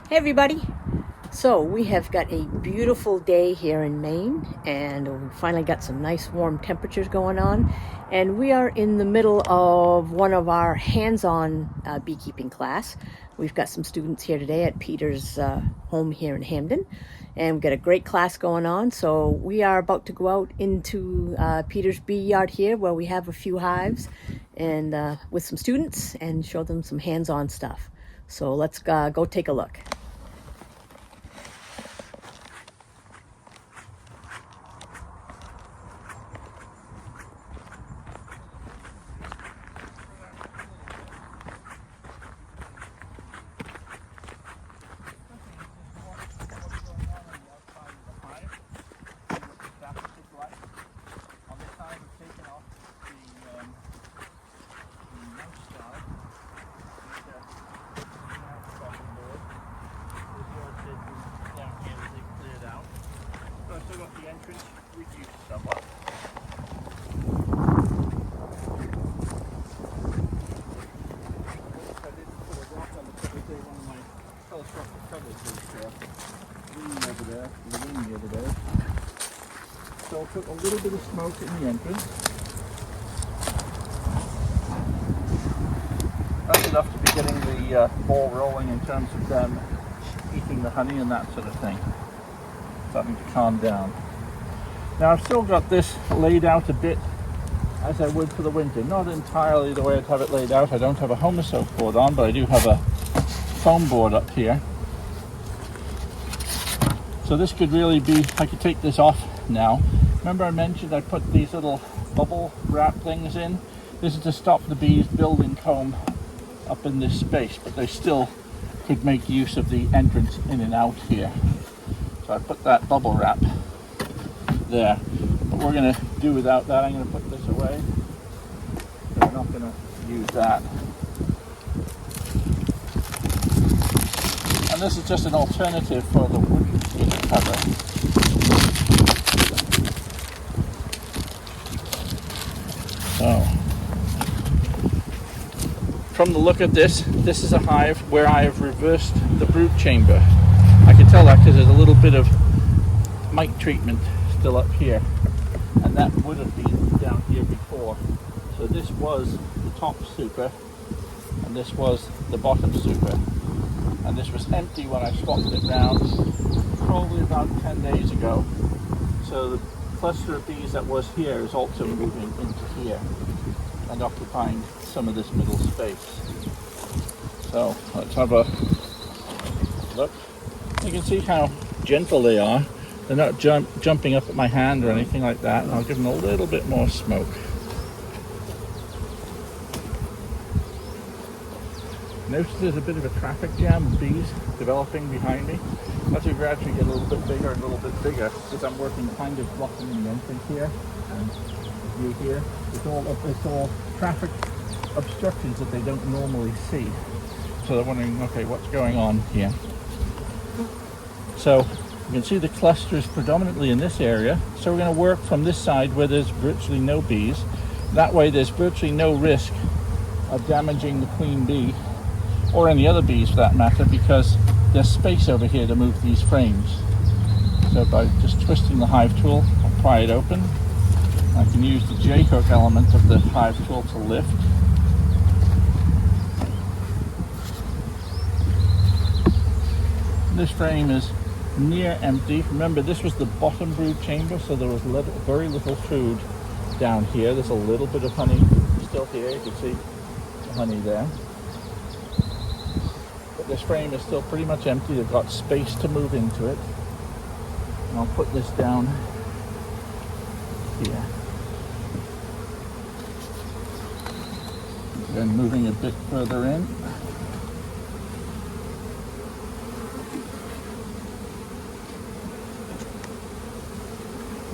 Hey everybody! So we have got a beautiful day here in Maine, and we finally got some nice warm temperatures going on, and we are in the middle of one of our hands-on beekeeping class. We've got some students here today at Peter's home here in Hampden, and we've got a great class going on. So we are about to go out into Peter's bee yard here, where we have a few hives, and with some students, and show them some hands-on stuff. So let's go take a look. Still got the entrance reduced somewhat. I did put a rock on the top of one of my telescopic covers was leaning over there, the wind the other day. So I put a little bit of smoke in the entrance. That's enough to be getting the ball rolling in terms of them eating the honey and that sort of thing. Starting to calm down. Now I've still got this laid out a bit as I would for the winter. Not entirely the way I'd have it laid out. I don't have a homer soak board on, but I do have a foam board up here. So this could really be, I could take this off now. Remember I mentioned I put these little bubble wrap things in? This is to stop the bees building comb up in this space, but they still could make use of the entrance in and out here. So I put that bubble wrap there, but we're going to do without that. I'm going to put this away. So we're not going to use that. And this is just an alternative for the wood cover. So, from the look of this, this is a hive where I have reversed the brood chamber. I can tell that because there's a little bit of mite treatment still up here, and that would have been down here before. So this was the top super, and this was the bottom super, and this was empty when I swapped it round probably about 10 days ago. So the cluster of bees that was here is also moving into here and occupying some of this middle space. So let's have a look. You can see how gentle they are. They're not jumping up at my hand or anything like that. And I'll give them a little bit more smoke. Notice there's a bit of a traffic jam of bees developing behind me. As we gradually get a little bit bigger and a little bit bigger, because I'm working kind of blocking the entrance here and view here. It's all traffic obstructions that they don't normally see. So they're wondering, okay, what's going on here? So you can see the cluster is predominantly in this area. So we're going to work from this side where there's virtually no bees. That way there's virtually no risk of damaging the queen bee or any other bees for that matter, because there's space over here to move these frames. So by just twisting the hive tool, I'll pry it open. I can use the J-hook element of the hive tool to lift. This frame is near empty. Remember, this was the bottom brood chamber, so there was very little food down here. There's a little bit of honey still here. You can see the honey there. But this frame is still pretty much empty. They've got space to move into it. And I'll put this down here. Then moving a bit further in.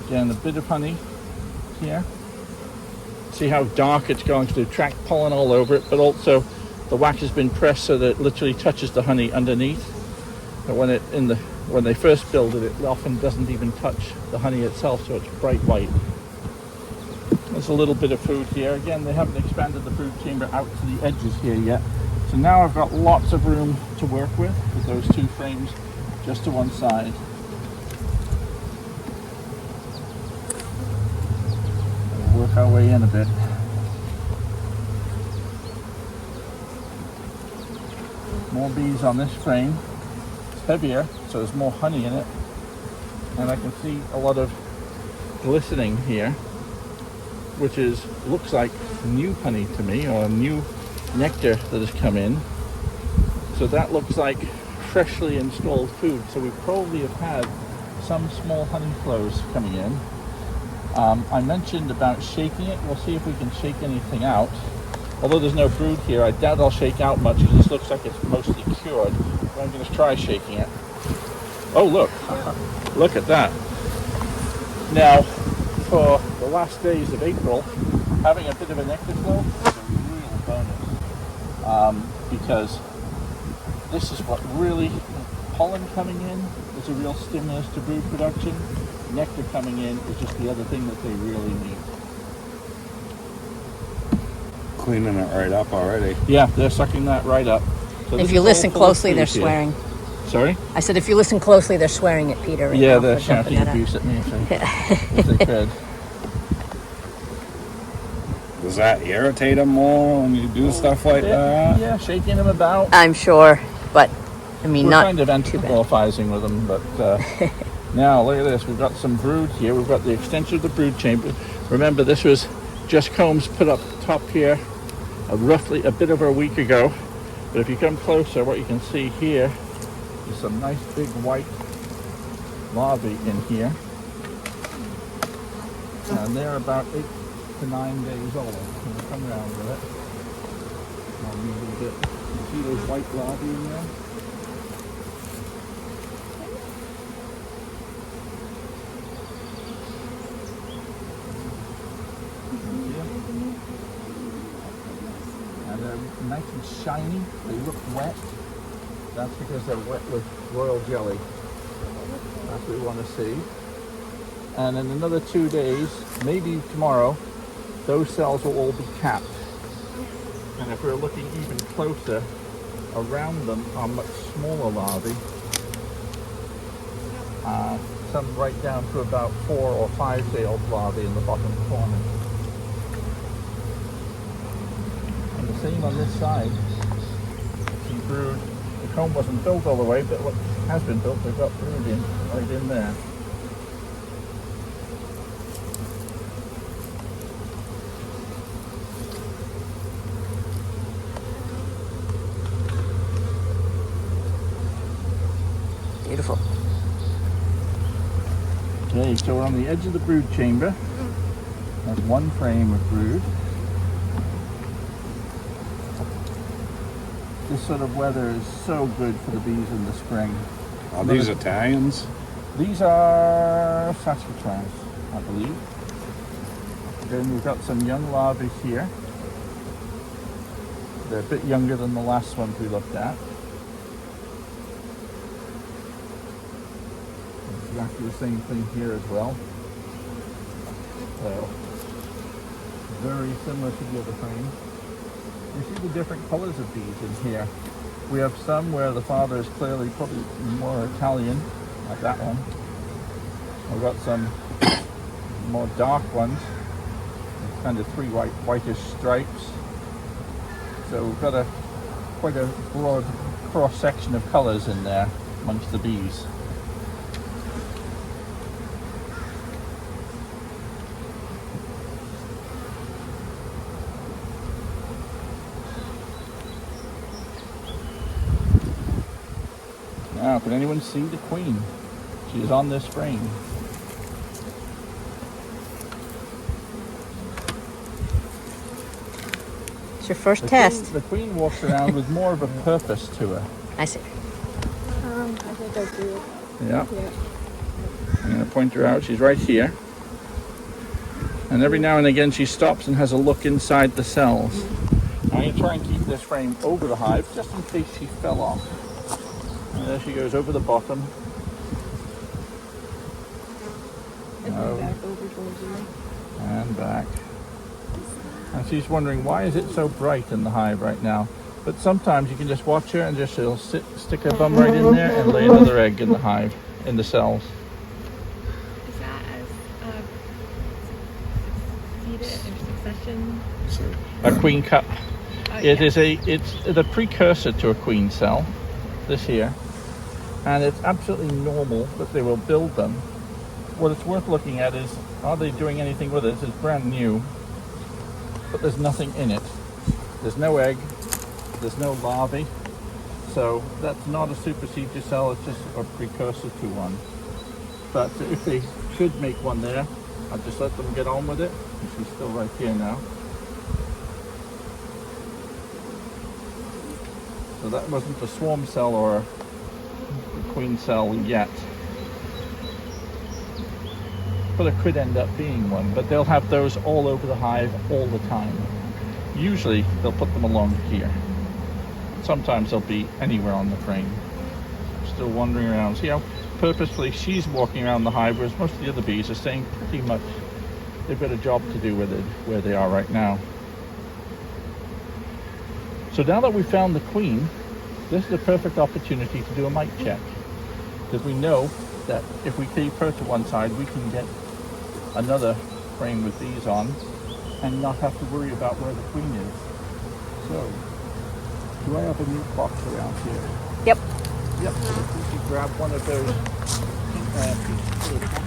Again, a bit of honey here. See how dark it's going to attract pollen all over it, but also the wax has been pressed so that it literally touches the honey underneath. But when they first build it, it often doesn't even touch the honey itself, so it's bright white. There's a little bit of food here. Again, they haven't expanded the brood chamber out to the edges here yet, So now I've got lots of room to work with those two frames just to one side. We'll work our way in a bit. More bees on this frame. It's heavier, so there's more honey in it. And I can see a lot of glistening here, which looks like new honey to me, or new nectar that has come in. So that looks like freshly installed food. So we probably have had some small honey flows coming in. I mentioned about shaking it. We'll see if we can shake anything out. Although there's no brood here, I doubt I'll shake out much because this looks like it's mostly cured. But I'm going to try shaking it. Oh, look. Look at that. Now, for the last days of April, having a bit of a nectar flow is a real bonus. Because this is what really, pollen coming in is a real stimulus to brood production. Nectar coming in is just the other thing that they really need. Cleaning it right up already. Yeah, they're sucking that right up. So If you listen closely, they're here. swearing. Sorry? I said if you listen closely, they're swearing at Peter right Yeah, now they're for jumping shouting at abuse us. at me if they could. Does that irritate them more when you do stuff like that? Yeah, shaking them about. I'm sure, but I mean, We're not kind of too bad. anthropomorphizing with them, but now look at this. We've got some brood here. We've got the extension of the brood chamber. Remember, this was just combs put up top here roughly a bit over a week ago. But if you come closer, what you can see here is some nice big white larvae in here. And they're about 8 to 9 days old. I'm going to come around with it. I'll move a bit. You see those white larvae in there? And they're nice and shiny. They look wet. That's because they're wet with royal jelly. That's what we want to see. And in another 2 days, maybe tomorrow, those cells will all be capped. And if we're looking even closer, around them are much smaller larvae. Some right down to about 4 or 5 day old larvae in the bottom corner. And the same on this side. See brood. The comb wasn't built all the way, but what has been built, they've got brood in, right in there. Beautiful. Okay, so we're on the edge of the brood chamber. There's one frame of brood. This sort of weather is so good for the bees in the spring. Are these Italians? These are Saskatchewans, I believe. Then we've got some young larvae here. They're a bit younger than the last ones we looked at. Exactly the same thing here as well. So, very similar to the other frame. You see the different colors of bees in here. We have some where the father is clearly probably more Italian, like that one. We've got some more dark ones, kind of three whitish stripes. So we've got quite a broad cross section of colors in there amongst the bees. Now, can anyone see the queen? She is on this frame. It's your first test. The queen walks around with more of a purpose to her. I see. I think I do. Yeah. Yeah. I'm going to point her out. She's right here. And every now and again she stops and has a look inside the cells. I'm going to try and keep this frame over the hive just in case she fell off. And there she goes over the bottom. And then back over towards you. And back. And she's wondering, why is it so bright in the hive right now? But sometimes you can just watch her and just she'll stick her bum right in there and lay another egg in the hive, in the cells. Is that as succeeded or succession? A queen cup. Yeah. It's the precursor to a queen cell, this here. And it's absolutely normal that they will build them. What it's worth looking at is, are they doing anything with it? It's brand new, but there's nothing in it. There's no egg, there's no larvae. So that's not a supersedure cell, it's just a precursor to one. But if they should make one there, I'll just let them get on with it. She's still right here now. So that wasn't a swarm cell or a queen cell yet. But it could end up being one. But they'll have those all over the hive all the time. Usually they'll put them along here. Sometimes they'll be anywhere on the frame. Still wandering around. See how purposefully she's walking around the hive, whereas most of the other bees are staying pretty much, they've got a job to do with it where they are right now. So now that we've found the queen, this is a perfect opportunity to do a mite check. Because we know that if we keep her to one side, we can get another frame with bees on and not have to worry about where the queen is. So, do I have a new box around here? Yep. Yep. We can grab one of those pieces.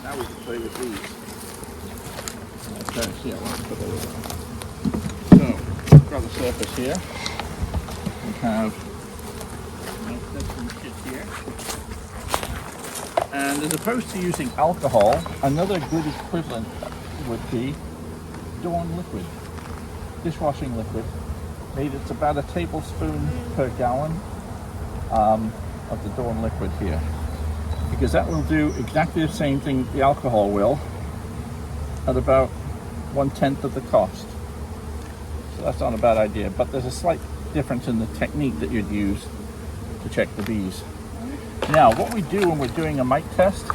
Now we can play with these. Okay, see, I want to put those on. So, we've got the surface here. We have this kit here. And as opposed to using alcohol, another good equivalent would be Dawn liquid. Dishwashing liquid. It's about a tablespoon per gallon of the Dawn liquid here. Because that will do exactly the same thing the alcohol will at about 1/10 of the cost. So that's not a bad idea, but there's a slight difference in the technique that you'd use to check the bees. Now, what we do when we're doing a mite test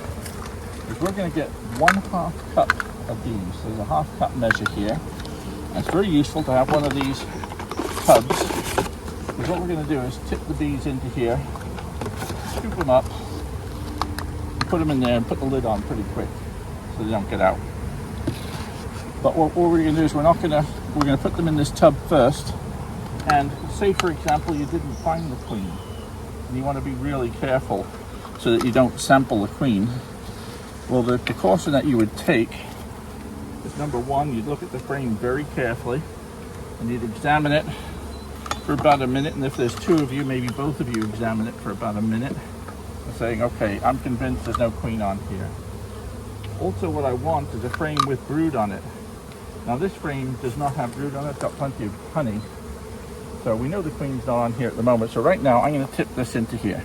is we're going to get 1/2 cup of these. There's a 1/2 cup measure here. And it's very useful to have one of these tubs, because what we're going to do is tip the bees into here, scoop them up, put them in there and put the lid on pretty quick so they don't get out. But what we're going to do is we're going to put them in this tub first, and say for example you didn't find the queen and you want to be really careful so that you don't sample the queen. Well, the precaution that you would take is, number one, you'd look at the frame very carefully and you'd examine it for about a minute, and if there's two of you, maybe both of you examine it for about a minute, saying, okay, I'm convinced there's no queen on here. Also, what I want is a frame with brood on it. Now this frame does not have brood on it, it's got plenty of honey. So we know the queen's not on here at the moment. So right now I'm going to tip this into here,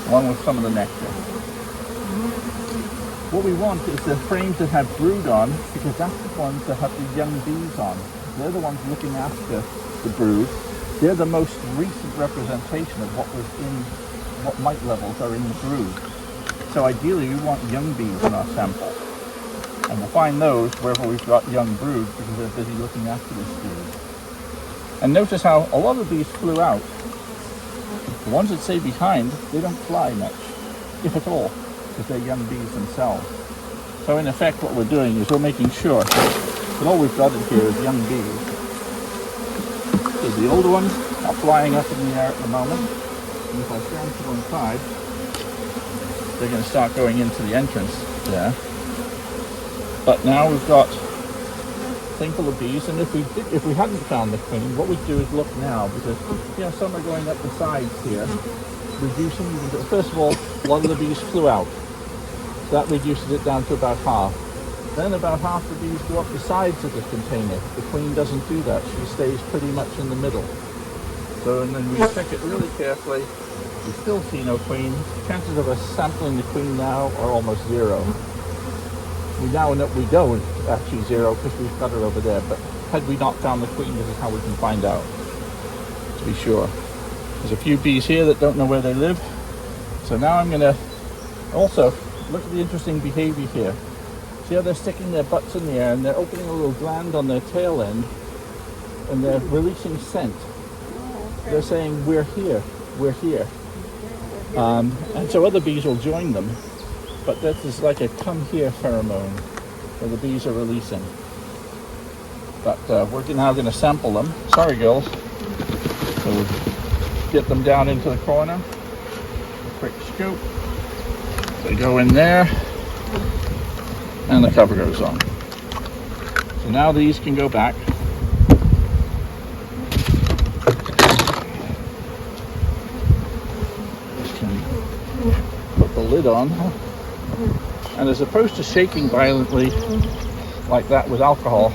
along with some of the nectar. What we want is the frames that have brood on, because that's the ones that have the young bees on. They're the ones looking after the brood. They're the most recent representation of what mite levels are in the brood. So ideally we want young bees in our sample. And we'll find those wherever we've got young brood, because they're busy looking after this brood. And notice how a lot of bees flew out. The ones that stay behind, they don't fly much, if at all, because they're young bees themselves. So in effect what we're doing is we're making sure that all we've got in here is young bees. So the older ones are flying up in the air at the moment. And if I stand to one side, they're going to start going into the entrance there. But now we've got a thing full of bees, and if we hadn't found the queen, what we'd do is look now, because some are going up the sides here, reducing. First of all, a lot of the bees flew out. That reduces it down to about half. Then about half the bees go up the sides of the container. The queen doesn't do that. She stays pretty much in the middle. So, and then we check it really carefully. We still see no queen. Chances of us sampling the queen now are almost zero. We now know we don't actually zero because we've got her over there. But had we not found the queen, this is how we can find out, to be sure. There's a few bees here that don't know where they live. So now I'm going to also look at the interesting behavior here. See how they're sticking their butts in the air and they're opening a little gland on their tail end and they're releasing scent. They're saying, we're here, we're here. And so other bees will join them. But this is like a come here pheromone where the bees are releasing. But we're now going to sample them. Sorry, girls. So we'll get them down into the corner. A quick scoop. They go in there. And the cover goes on. So now these can go back. Just can put the lid on. And as opposed to shaking violently like that with alcohol,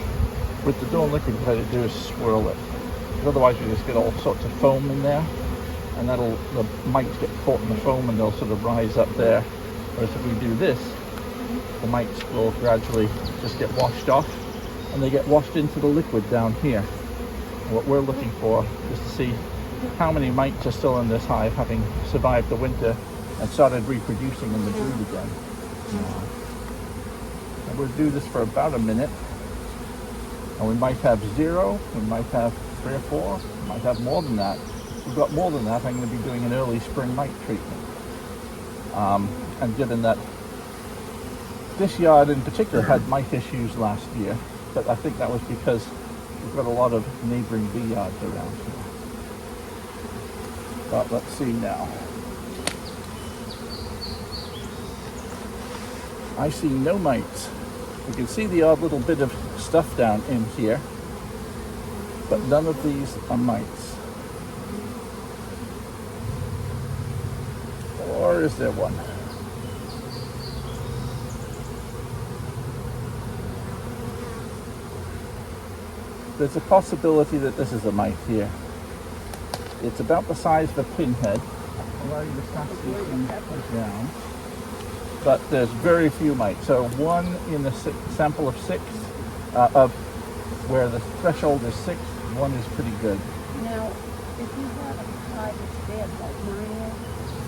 with the Dawn liquid, what I do is swirl it. Because otherwise you just get all sorts of foam in there, and the mites get caught in the foam and they'll sort of rise up there. Whereas if we do this, the mites will gradually just get washed off, and they get washed into the liquid down here. And what we're looking for is to see how many mites are still in this hive, having survived the winter and started reproducing in the brood again. And we'll do this for about a minute. And we might have 0, we might have 3 or 4, we might have more than that. If we've got more than that, I'm going to be doing an early spring mite treatment. And given that this yard in particular had mite issues last year, but I think that was because we've got a lot of neighboring bee yards around here. But let's see now. I see no mites. You can see the odd little bit of stuff down in here, but none of these are mites. Or is there one? There's a possibility that this is a mite here. It's about the size of a pinhead. I'll allow you to pass these things down. But there's very few mites. So one in the sample of 6, of where the threshold is 6, one is pretty good. Now, if you have a hive that's dead, like mine is,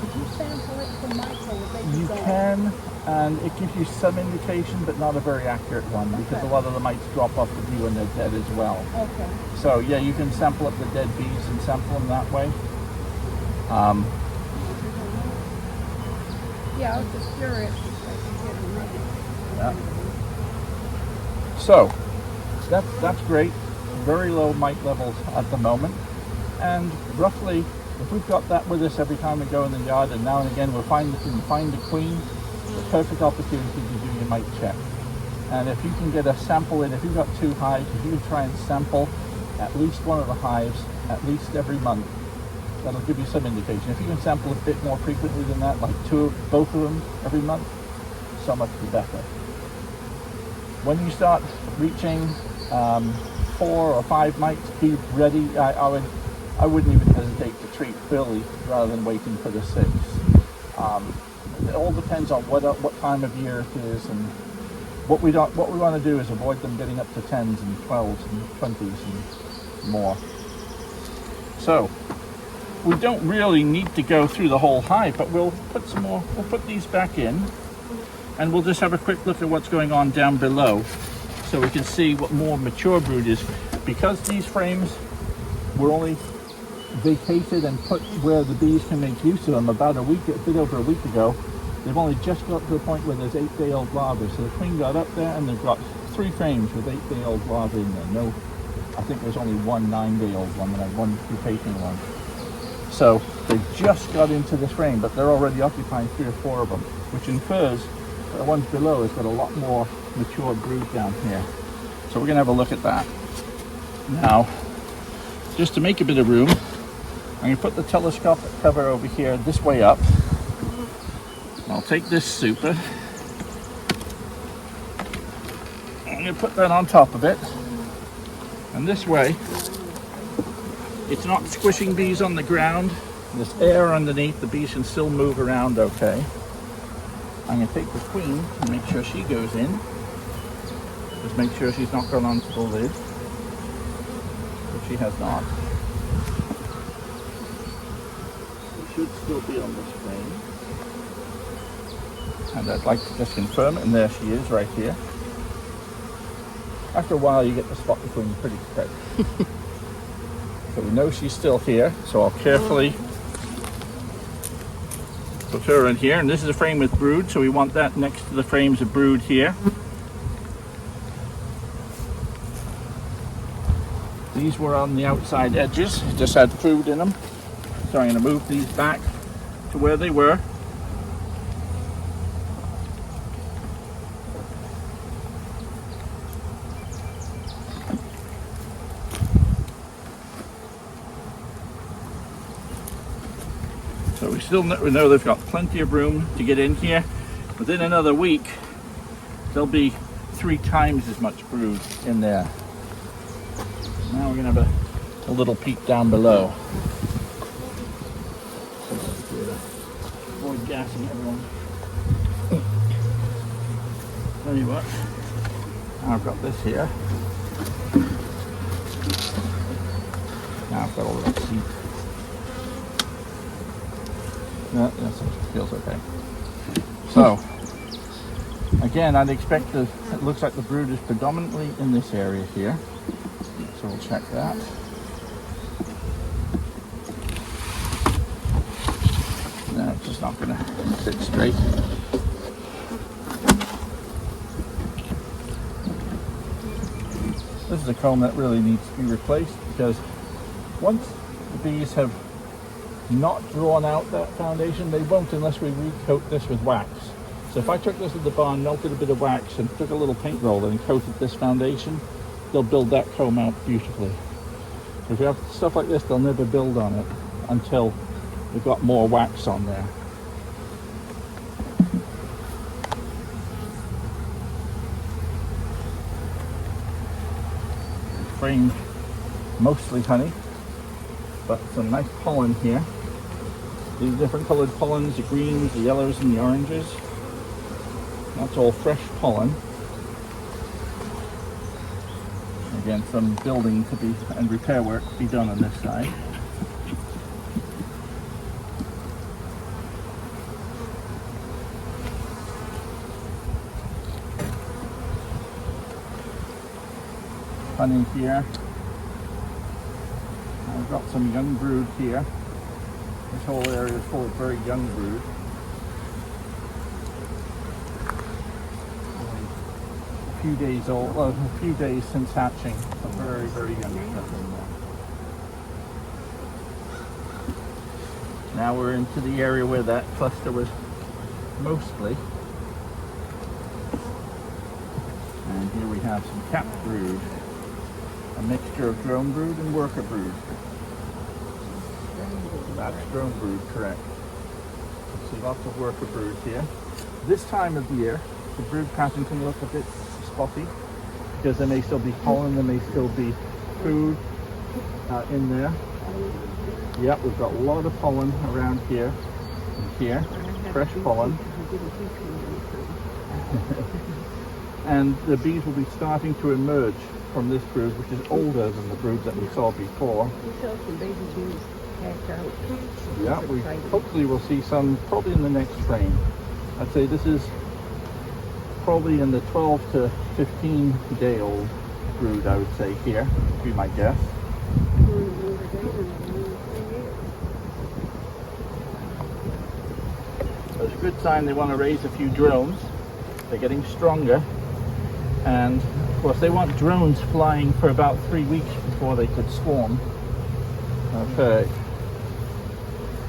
would you sample it for mites or would they be You gone? can, and it gives you some indication, but not a very accurate one, because a lot of the mites drop off the bee when they're dead as well. Okay. So yeah, you can sample up the dead bees and sample them that way. Yeah, I was just curious. Yeah. So that's great. Very low mite levels at the moment, and roughly, if we've got that with us every time we go in the yard, and now and again we find the queen, the perfect opportunity to do your mite check. And if you can get a sample in, if you've got 2 hives, if you can try and sample at least one of the hives at least every month, that'll give you some indication. If you can sample a bit more frequently than that, like both of them every month, so much the better. When you start reaching 4 or 5 mites, be ready. I wouldn't even hesitate to treat early rather than waiting for the 6. It all depends on what time of year it is, and what we want to do is avoid them getting up to 10s and 12s and 20s and more. So we don't really need to go through the whole hive, but we'll put some more. We'll put these back in, and we'll just have a quick look at what's going on down below, so we can see what more mature brood is. Because these frames were only vacated and put where the bees can make use of them a bit over a week ago, they've only just got to the point where there's 8-day-old larvae. So the queen got up there, and they've got 3 frames with 8-day-old larvae in there. No, I think there's only one 9-day-old one and one pupating one. So they just got into this frame, but they're already occupying 3 or 4 of them, which infers that the ones below has got a lot more mature brood down here. So we're going to have a look at that. Now, just to make a bit of room, I'm going to put the telescopic cover over here this way up. I'll take this super, I'm going to put that on top of it. And this way, it's not squishing bees on the ground. There's air underneath, the bees can still move around okay. I'm going to take the queen and make sure she goes in. Just make sure she's not gone onto the lid. But she has not. She should still be on this frame. And I'd like to just confirm it, and there she is right here. After a while you get to spot the queen pretty quick. So we know she's still here, so I'll carefully put her in here. And this is a frame with brood, so we want that next to the frames of brood here. These were on the outside edges, just had food in them. So I'm going to move these back to where they were. So we still know they've got plenty of room to get in here. Within another week, there'll be 3 times as much brood in there. Now we're going to have a little peek down below. Avoid gassing everyone. Tell you what, I've got this here. Now I've got all that seat. No, yes, it feels okay. So, again, I'd expect it looks like the brood is predominantly in this area here. So we'll check that. No, it's just not going to sit straight. This is a comb that really needs to be replaced, because once the bees have not drawn out that foundation, they won't unless we recoat this with wax. So if I took this to the barn, melted a bit of wax and took a little paint roller and coated this foundation, they'll build that comb out beautifully. If you have stuff like this, they'll never build on it until we've got more wax on there. Framed mostly honey, but some nice pollen here. These different colored pollens, the greens, the yellows, and the oranges. That's all fresh pollen. Again, some building to be and repair work to be done on this side. Honey here. I've got some young brood here. This whole area is full of very young brood. A few days old, well, a few days since hatching. So very, very young stuff in there. Now we're into the area where that cluster was mostly. And here we have some capped brood. A mixture of drone brood and worker brood. That's drone brood, correct. See lots of worker brood here. This time of the year, the brood pattern can look a bit spotty because there may still be pollen, there may still be food in there. Yep, we've got a lot of pollen around here and here, fresh pollen. And the bees will be starting to emerge from this brood, which is older than the brood that we saw before. Yeah, we hopefully will see some probably in the next frame. I'd say this is probably in the 12 to 15 day old brood, I would say here, would be my guess. It's a good sign they want to raise a few drones. They're getting stronger, and of course they want drones flying for about 3 weeks before they could swarm. Okay.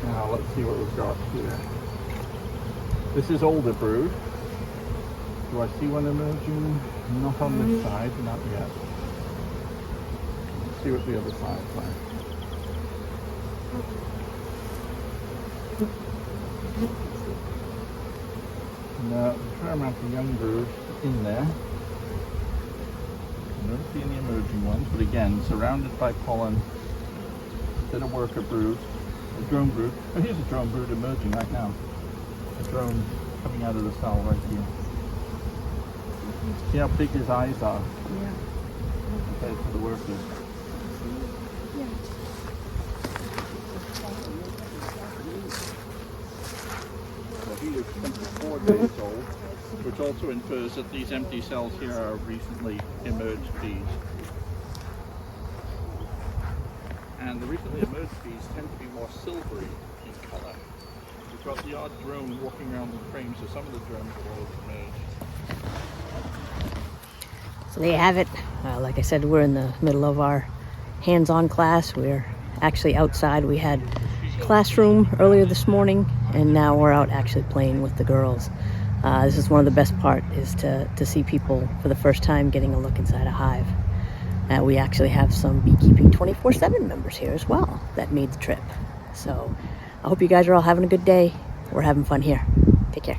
Now let's see what we've got here. This is older brood. Do I see one emerging? Not on this side, not yet. Let's see what the other side's like. No, a fair amount of young brood in there. seeing the emerging ones, but again, surrounded by pollen. Bit of worker brood, a drone brood. Oh, here's a drone brood emerging right now. A drone coming out of the cell right here. See how big his eyes are Yeah. compared to the workers. Well, he is 24 days old, which also infers that these empty cells here are recently emerged bees. And the recently emerged bees tend to be more silvery in colour. We've got the odd drone walking around the frame, so some of the drones have all emerged. So there you have it. Like I said, we're in the middle of our hands-on class. We're actually outside. We had classroom earlier this morning, and now we're out actually playing with the girls. This is one of the best part, is to see people for the first time getting a look inside a hive. We actually have some Beekeeping 24/7 members here as well that made the trip. So I hope you guys are all having a good day. We're having fun here. Take care.